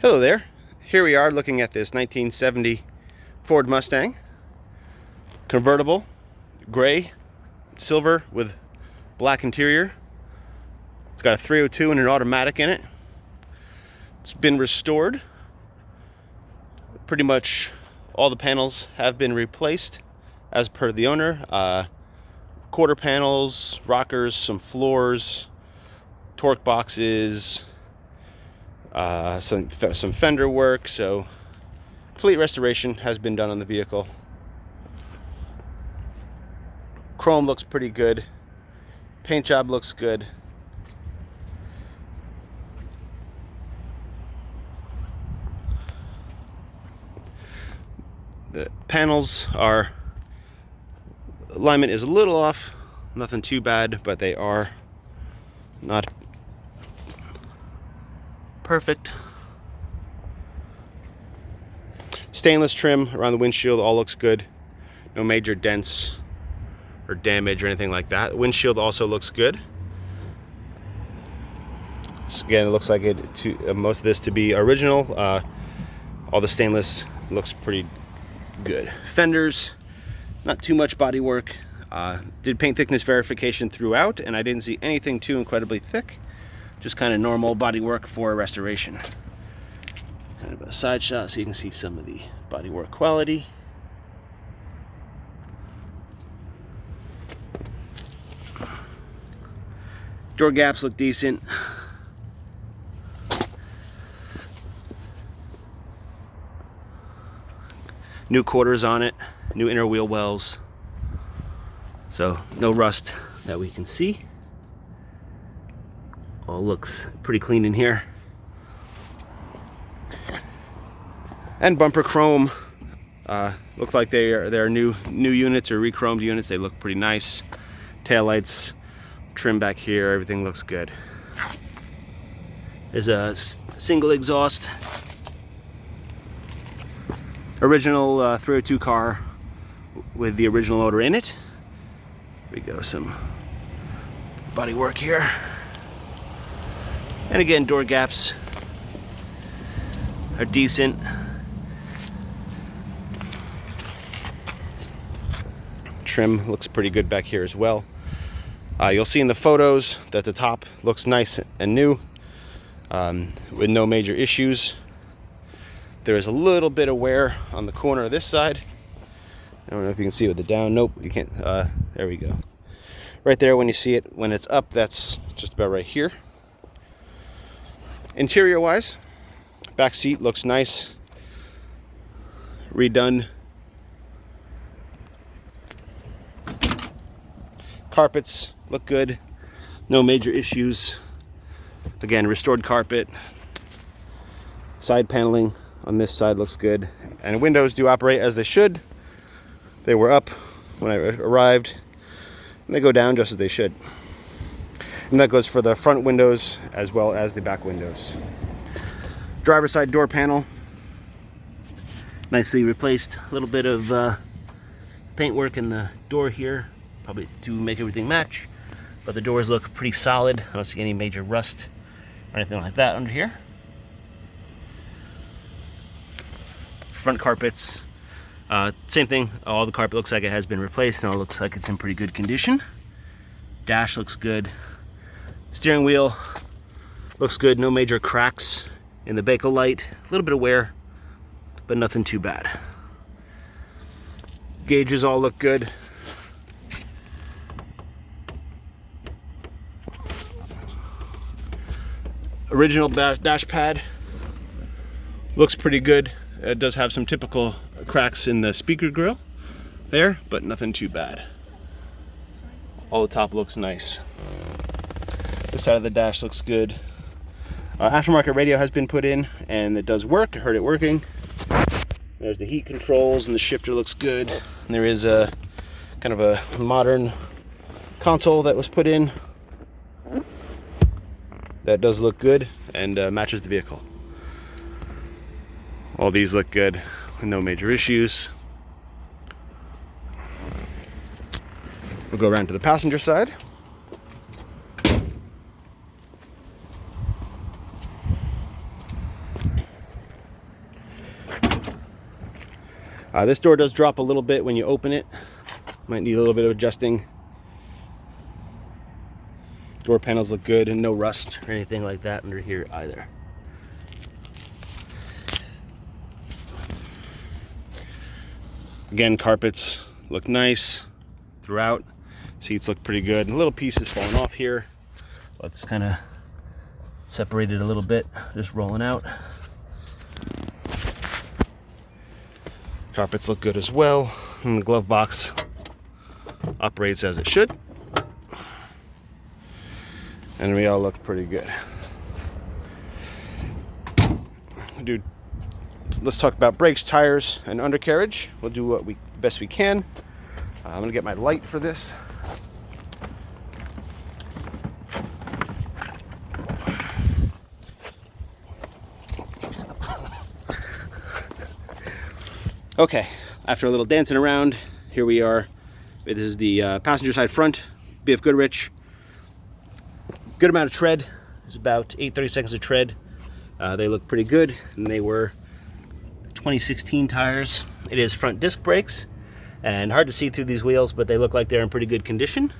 Hello there. Here we are looking at this 1970 Ford Mustang. Convertible, gray, silver with black interior. It's got a 302 and an automatic in it. It's been restored. Pretty much all the panels have been replaced as per the owner. Quarter panels, rockers, some floors, torque boxes, some fender work. So complete restoration has been done on the vehicle. Chrome looks pretty good. Paint job looks good. The panels are, alignment is a little off, nothing too bad, but they are not perfect. Stainless trim around the windshield, all looks good. No major dents or damage or anything like that. Windshield also looks good. So again, it looks like most of this to be original. All the stainless looks pretty good. Fenders, not too much body work. Did paint thickness verification throughout, and I didn't see anything too incredibly thick. Just kind of normal body work for a restoration. Kind of a side shot so you can see some of the body work quality. Door gaps look decent. New quarters on it, new inner wheel wells. So no rust that we can see. All looks pretty clean in here. And bumper chrome. Look like they're new units or re-chromed units. They look pretty nice. Taillights, trim back here, everything looks good. There's a single exhaust. Original 302 car with the original motor in it. Here we go, some body work here. And again, door gaps are decent. Trim looks pretty good back here as well. You'll see in the photos that the top looks nice and new, with no major issues. There is a little bit of wear on the corner of this side. I don't know if you can see it with the down. Nope, you can't. There we go. Right there, when you see it, when it's up, that's just about right here. Interior wise, back seat looks nice. Redone. Carpets look good. No major issues. Again, restored carpet. Side paneling on this side looks good, and windows do operate as they should. They were up when I arrived, and they go down just as they should. And that goes for the front windows as well as the back windows. Driver's side door panel, nicely replaced. A little bit of paint work in the door here, probably to make everything match, but the doors look pretty solid. I don't see any major rust or anything like that under here. Front carpets, same thing. All the carpet looks like it has been replaced, and it looks like it's in pretty good condition. Dash looks good. Steering wheel looks good. No major cracks in the Bakelite. A little bit of wear, but nothing too bad. Gauges all look good. Original dash pad looks pretty good. It does have some typical cracks in the speaker grill there, but nothing too bad. All the top looks nice. This side of the dash looks good. Aftermarket radio has been put in, and it does work. I heard it working. There's the heat controls, and the shifter looks good. And there is a kind of a modern console that was put in. That does look good and matches the vehicle. All these look good with no major issues. We'll go around to the passenger side. This door does drop a little bit when you open it. Might need a little bit of adjusting. Door panels look good and no rust or anything like that under here either. Again, carpets look nice throughout. Seats look pretty good. Little pieces falling off here. Let's kind of separate it a little bit, just rolling out. Carpets look good as well. And the glove box operates as it should. And we all look pretty good. Dude, let's talk about brakes, tires, and undercarriage. We'll do what best we can. I'm gonna get my light for this. Okay, after a little dancing around, here we are. This is the passenger side front, BF Goodrich. Good amount of tread. There's about 8/32 of tread. They look pretty good, and they were 2016 tires. It is front disc brakes, and hard to see through these wheels, but they look like they're in pretty good condition.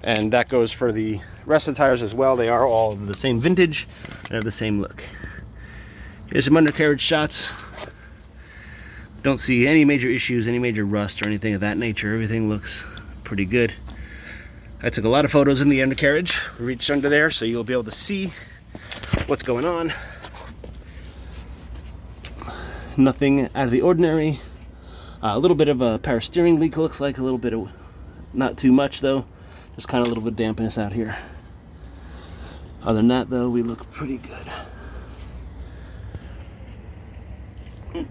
And that goes for the rest of the tires as well. They are all the same vintage and have the same look. Here's some undercarriage shots. Don't see any major issues, any major rust or anything of that nature. Everything looks pretty good. I took a lot of photos in the undercarriage. Reached under there so you'll be able to see what's going on. Nothing out of the ordinary. A little bit of a power steering leak, looks like a little bit of, not too much though. Just kind of a little bit of dampness out here. Other than that though, we look pretty good.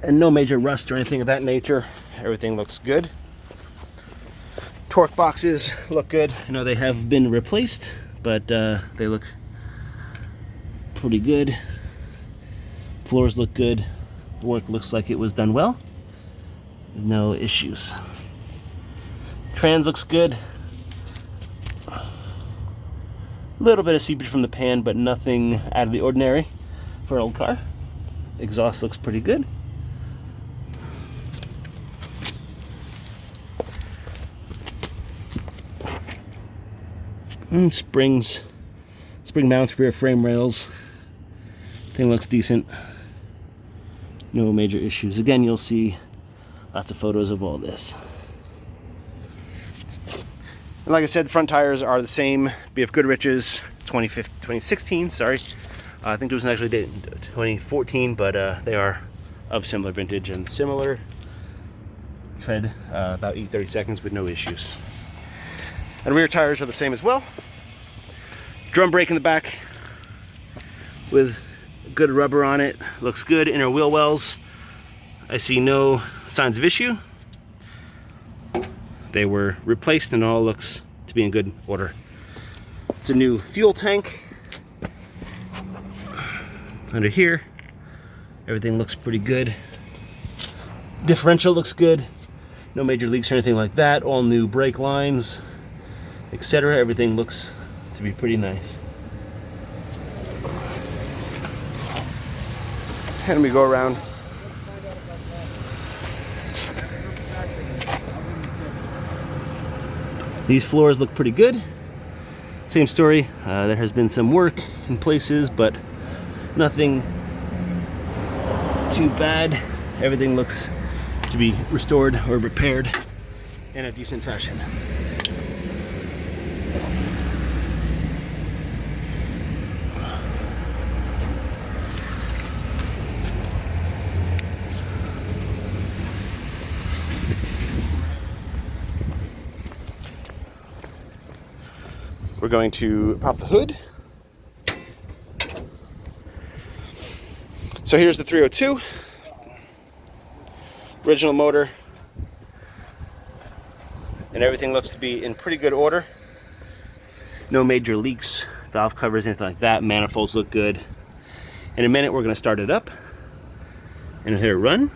And no major rust or anything of that nature. Everything looks good. Torque boxes look good. I know they have been replaced, but they look pretty good. Floors look good. The work looks like it was done well. No issues. Trans looks good. A little bit of seepage from the pan, but nothing out of the ordinary for an old car. Exhaust looks pretty good. And spring mounts, rear frame rails. Thing looks decent. No major issues. Again, you'll see lots of photos of all this. And like I said, front tires are the same. BF Goodrich's 2016, sorry. I think it was actually dated 2014, but they are of similar vintage and similar tread, about 8/32 with no issues. And rear tires are the same as well. Drum brake in the back with good rubber on it. Looks good. Inner wheel wells, I see no signs of issue. They were replaced and all looks to be in good order. It's a new fuel tank. Under here, everything looks pretty good. Differential looks good. No major leaks or anything like that. All new brake lines, etc. Everything looks to be pretty nice. And we go around. These floors look pretty good. Same story. There has been some work in places, but nothing too bad. Everything looks to be restored or repaired in a decent fashion. We're going to pop the hood. So here's the 302. Original motor. And everything looks to be in pretty good order. No major leaks, valve covers, anything like that. Manifolds look good. In a minute we're going to start it up and hit it run.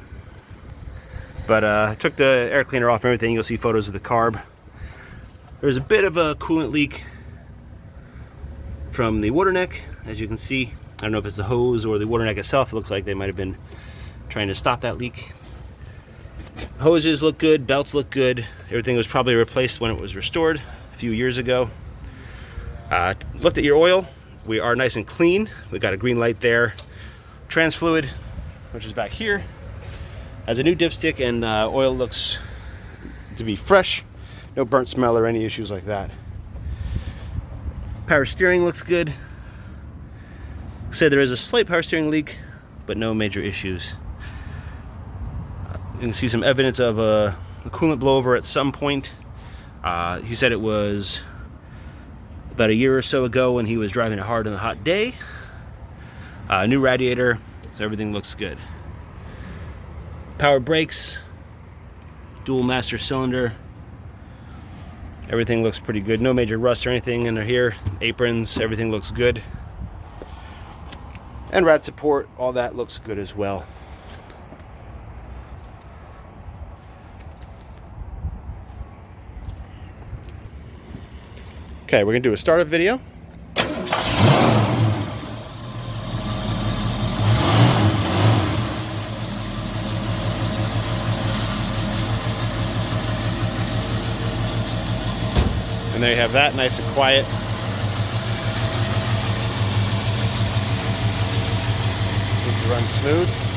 But I took the air cleaner off and everything. You'll see photos of the carb. There's a bit of a coolant leak from the water neck, as you can see. I don't know if it's the hose or the water neck itself. It looks like they might have been trying to stop that leak. Hoses look good, belts look good. Everything was probably replaced when it was restored a few years ago. Looked at your oil. We are nice and clean. We got a green light there. Trans fluid, which is back here, has a new dipstick, and oil looks to be fresh. No burnt smell or any issues like that. Power steering looks good. Say there is a slight power steering leak, but no major issues. You can see some evidence of a coolant blowover at some point. He said it was about a year or so ago when he was driving it hard on a hot day. New radiator, so everything looks good. Power brakes, dual master cylinder. Everything looks pretty good. No major rust or anything in here. Aprons, everything looks good. And rad support, all that looks good as well. Okay, we're gonna do a startup video. And there you have that, nice and quiet. Seems to run smooth.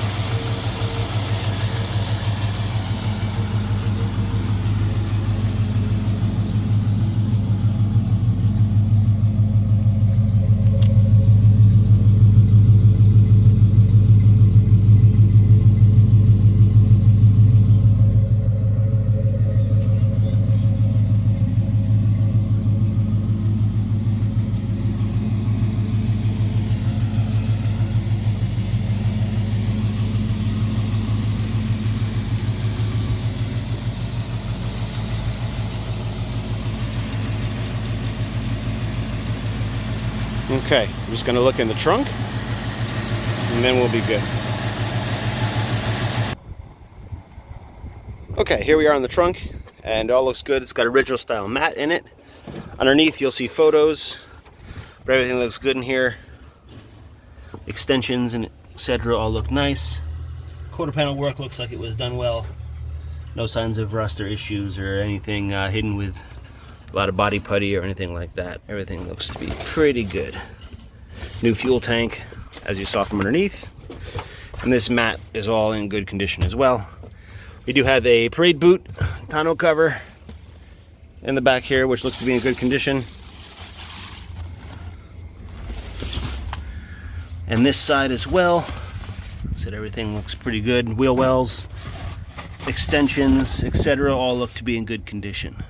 Okay, I'm just gonna look in the trunk and then we'll be good. Okay, here we are in the trunk and it all looks good. It's got original style mat in it. Underneath you'll see photos, but everything looks good in here. Extensions and etc. all look nice. Quarter panel work looks like it was done well. No signs of rust or issues or anything hidden with a lot of body putty or anything like that. Everything looks to be pretty good. New fuel tank, as you saw from underneath. And this mat is all in good condition as well. We do have a parade boot tonneau cover in the back here, which looks to be in good condition. And this side as well. Said everything looks pretty good. Wheel wells, extensions, etc. all look to be in good condition.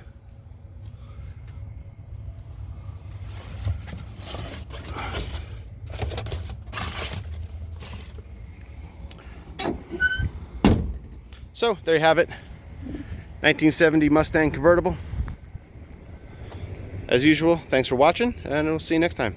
So there you have it, 1970 Mustang convertible. As usual, thanks for watching, and we'll see you next time.